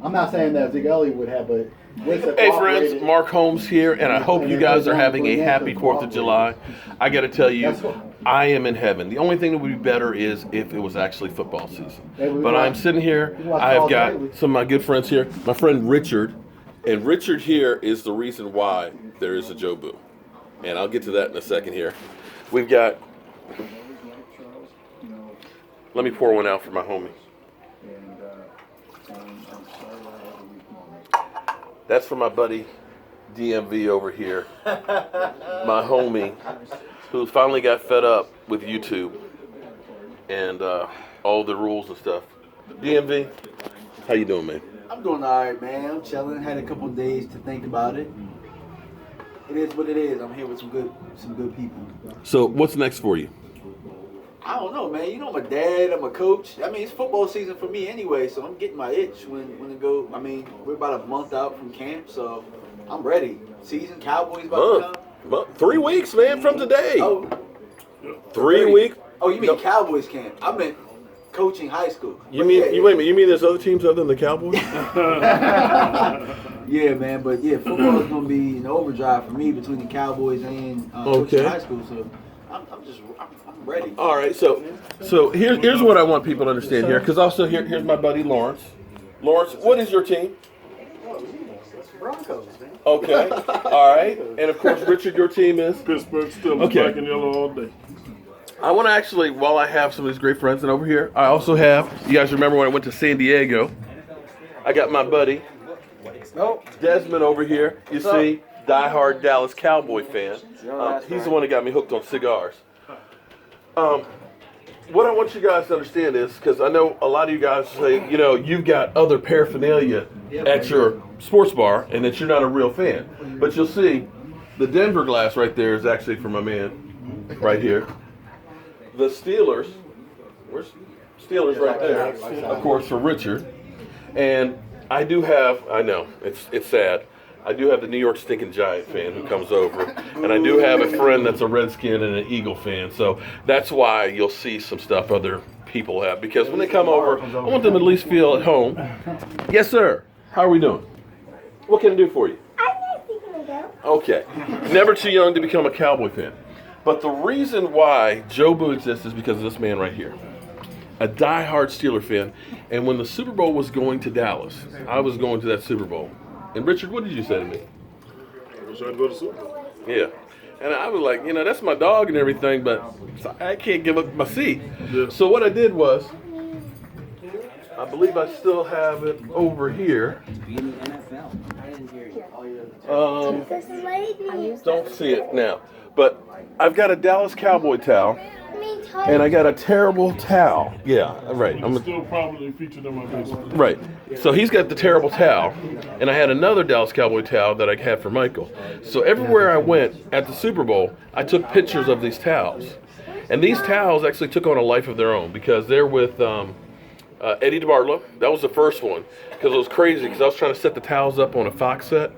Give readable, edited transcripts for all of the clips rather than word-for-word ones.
I'm not saying that Zeke Elliott would have, but Hey friends, Mark Holmes here, and I hope you guys are having a happy 4th of July. I got to tell you, I am in heaven. The only thing that would be better is if it was actually football season. But I'm sitting here, I've got some of my good friends here, my friend Richard, and Richard here is the reason why there is a Jobu. And I'll get to that in a second here. We've got, let me pour one out for my homie. That's for my buddy DMV over here, my homie, who finally got fed up with YouTube and all the rules and stuff. DMV, how you doing, man? I'm doing all right, man. I'm chilling. Had a couple of days to think about it. It is what it is. I'm here with some good people. So what's next for you? I don't know, man. You know, I'm a dad. I'm a coach. I mean, it's football season for me anyway, so I'm getting my itch when it go. I mean, we're about a month out from camp, so I'm ready. Season, Cowboys about to come. 3 weeks, man, from today. Oh, 3 weeks. Oh, you mean Cowboys camp? I meant coaching high school. You mean wait a minute? You mean there's other teams other than the Cowboys? Yeah, man. But yeah, football is gonna be an overdrive for me between the Cowboys and coaching high school. So I'm ready. All right, so here's what I want people to understand here, because also here's my buddy Lawrence. Lawrence, what is your team? Broncos, man. Okay, all right, and of course Richard, your team is Pittsburgh Steelers, black and yellow all day. I want to actually, while I have some of these great friends and over here, I also have. You guys remember when I went to San Diego? I got my buddy Desmond over here. You see, diehard Dallas Cowboy fan. He's the one that got me hooked on cigars. What I want you guys to understand is, because I know a lot of you guys say, you know, you've got other paraphernalia at your sports bar and that you're not a real fan. But you'll see, the Denver glass right there is actually for my man right here. The Steelers, where's Steelers right there, of course, for Richard. And I do have, I know, it's sad. I do have the New York Stinking Giant fan who comes over, and I do have a friend that's a Redskin and an Eagle fan, so that's why you'll see some stuff other people have, because when they come over, I want them to at least feel at home. Yes, sir. How are we doing? What can I do for you? Okay. Never too young to become a Cowboy fan. But the reason why Jobu exists is because of this man right here. A diehard Steeler fan, and when the Super Bowl was going to Dallas, I was going to that Super Bowl. And Richard, what did you say to me? I was trying to go to Super Bowl. Yeah. And I was like, you know, that's my dog and everything, but I can't give up my seat. Yeah. So what I did was, I believe I still have it over here. Don't see it now. But I've got a Dallas Cowboy towel. And I got a terrible towel. Yeah, right. I'm still probably featured in my basement. Right. So he's got the terrible towel, and I had another Dallas Cowboy towel that I had for Michael. So everywhere I went at the Super Bowl, I took pictures of these towels. And these towels actually took on a life of their own because they're with Eddie DeBartolo. That was the first one because it was crazy because I was trying to set the towels up on a Fox set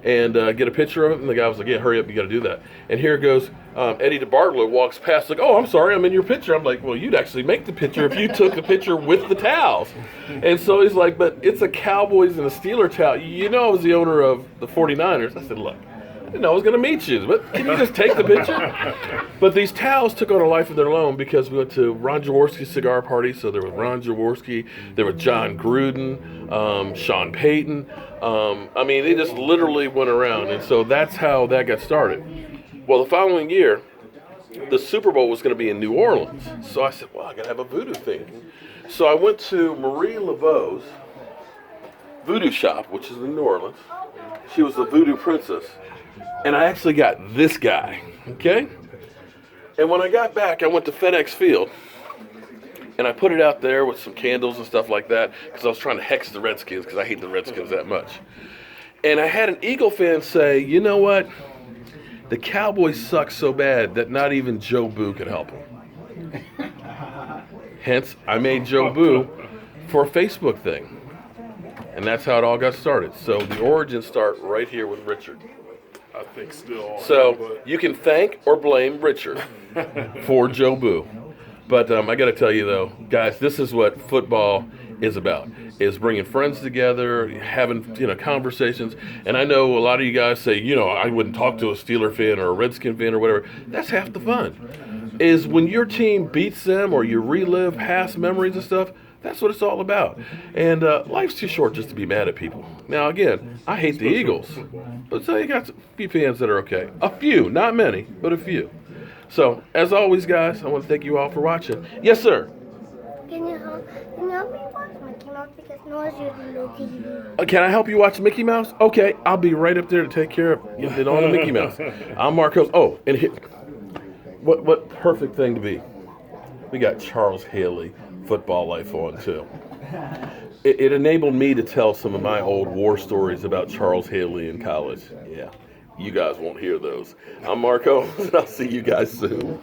and get a picture of it, and the guy was like, yeah, hurry up, you got to do that. And here goes Eddie DeBartolo walks past like, oh, I'm sorry, I'm in your picture. I'm like, well, you'd actually make the picture if you took the picture with the towels. And so he's like, but it's a Cowboys and a Steeler towel. You know I was the owner of the 49ers. I said, look, I didn't know I was going to meet you, but can you just take the picture? But these towels took on a life of their own because we went to Ron Jaworski's cigar party. So there was Ron Jaworski, there was John Gruden, Sean Payton. I mean, they just literally went around. And so that's how that got started. Well, the following year, the Super Bowl was going to be in New Orleans. So I said, well, I got to have a voodoo thing. So I went to Marie Laveau's voodoo shop, which is in New Orleans. She was the voodoo princess. And I actually got this guy, okay? And when I got back, I went to FedEx Field, and I put it out there with some candles and stuff like that because I was trying to hex the Redskins because I hate the Redskins that much. And I had an Eagle fan say, you know what? The Cowboys suck so bad that not even Jobu could help them. Hence, I made Jobu for a Facebook thing. And that's how it all got started. So the origins start right here with Richard. I think still. So you can thank or blame Richard for Jobu. But I got to tell you, though, guys, this is what football is about, is bringing friends together, having, conversations. And I know a lot of you guys say, I wouldn't talk to a Steeler fan or a Redskin fan or whatever. That's half the fun, is when your team beats them or you relive past memories and stuff. That's what it's all about. And life's too short just to be mad at people. Now, again, I hate the Eagles, but so you got a few fans that are okay. A few, not many, but a few. So, as always, guys, I want to thank you all for watching. Yes, sir. Can you help me watch Mickey Mouse because Noah's using the TV? Can I help you watch Mickey Mouse? Okay, I'll be right up there to take care of getting on the Mickey Mouse. I'm Marcos. Oh, and what perfect thing to be. We got Charles Haley, Football Life on, too. It enabled me to tell some of my old war stories about Charles Haley in college. Yeah, you guys won't hear those. I'm Marco, and I'll see you guys soon.